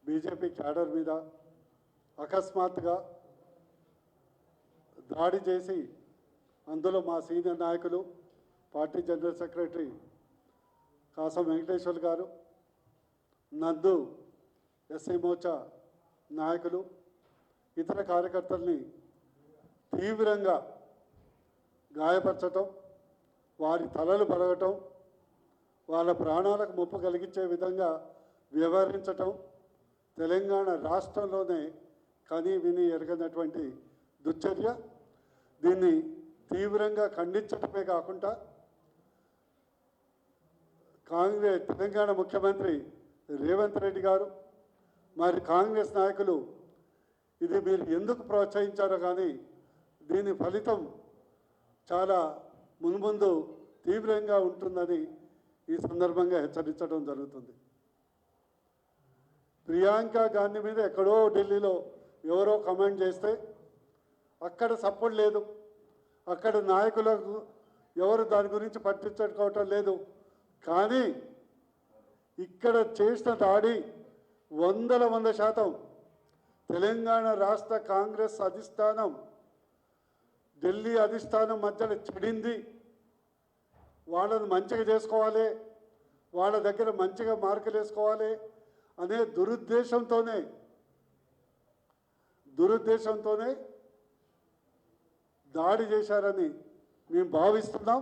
BJP cadre మీద అకస్మాత్తుగా దాడి చేసి అందులో మా సీనియర్ నాయకులు పార్టీ జనరల్ సెక్రటరీ కాసం వెంకటేశ్వర్ గారు, నందు ఎస్సీ మోర్చా నాయకులు, ఇతర కార్యకర్తల్ని తీవ్రంగా గాయపరచటం, వారి తలలు పరగటం, వాళ్ళ ప్రాణాలకు ముప్పు కలిగించే విధంగా వ్యవహరించటం తెలంగాణ రాష్ట్రంలోనే కని విని ఎరగనటువంటి దుశ్చర్య. దీన్ని తీవ్రంగా ఖండించటమే కాకుండా తెలంగాణ ముఖ్యమంత్రి రేవంత్ రెడ్డి గారు, మరి కాంగ్రెస్ నాయకులు ఇది మీరు ఎందుకు ప్రోత్సహించారో కానీ దీని ఫలితం చాలా మున్ముందు తీవ్రంగా ఉంటుందని ఈ సందర్భంగా హెచ్చరించడం జరుగుతుంది. ప్రియాంక గాంధీ మీద ఎక్కడో ఢిల్లీలో ఎవరో కమెంట్ చేస్తే అక్కడ సపోర్ట్ లేదు, అక్కడ నాయకులకు ఎవరు దాని గురించి పట్టించుకోవటం లేదు. కానీ ఇక్కడ చేసిన దాడి 100% తెలంగాణ రాష్ట్ర కాంగ్రెస్ అధిష్టానం ఢిల్లీ అధిష్టానం మధ్యలో చెడింది. వాళ్ళని మంచిగా చేసుకోవాలి, వాళ్ళ దగ్గర మంచిగా మార్కులు వేసుకోవాలి అనే దురుద్దేశంతోనే దాడి చేశారని మేము భావిస్తున్నాం.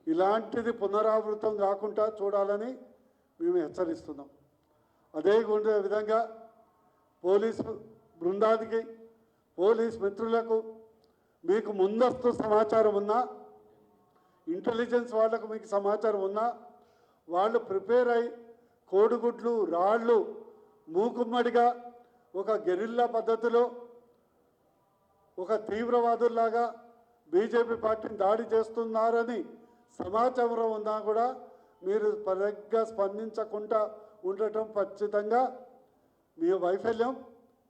ఇలాంటిది పునరావృతం కాకుండా చూడాలని మేము హెచ్చరిస్తున్నాం. అదే విధంగా పోలీసు బృందానికి, పోలీస్ మిత్రులకు మీకు ముందస్తు సమాచారం ఉన్నా, ఇంటెలిజెన్స్ వాళ్ళకు మీకు సమాచారం ఉన్నా, వాళ్ళు ప్రిపేర్ అయి కోడిగుడ్లు రాళ్ళు మూకుమ్మడిగా ఒక గెరిల్లా పద్ధతిలో ఒక తీవ్రవాదుల్లాగా బీజేపీ పార్టీని దాడి చేస్తున్నారని సమాచారం ఉన్నా కూడా మీరు సరిగ్గా స్పందించకుండా ఉండటం ఖచ్చితంగా మీ వైఫల్యం.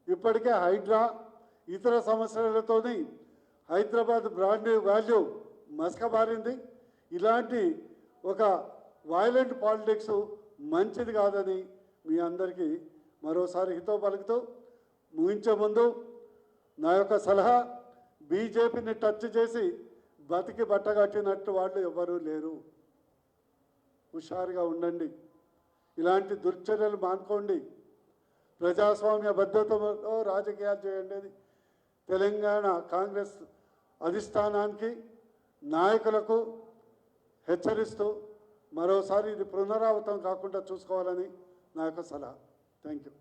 ఇప్పటికే హైడ్రా ఇతర సమస్యలతోని హైదరాబాద్ బ్రాండ్ వాల్యూ మసకబారింది. ఇలాంటి ఒక వైలెంట్ పాలిటిక్స్ మంచిది కాదని మీ అందరికీ మరోసారి హితవు పలుకుతూ ముగించే ముందు నా యొక్క సలహా, బీజేపీని టచ్ చేసి బతికి బట్టగట్టినట్టు వాళ్ళు ఎవరూ లేరు. హుషారుగా ఉండండి, ఇలాంటి దుర్చర్యలు మానుకోండి, ప్రజాస్వామ్య బద్ధతలో రాజకీయాలు చేయండి. తెలంగాణ కాంగ్రెస్ అధిష్టానానికి, నాయకులకు హెచ్చరిస్తూ మరోసారి ఇది పునరావృతం కాకుండా చూసుకోవాలని నా యొక్క సలహా. Thank you.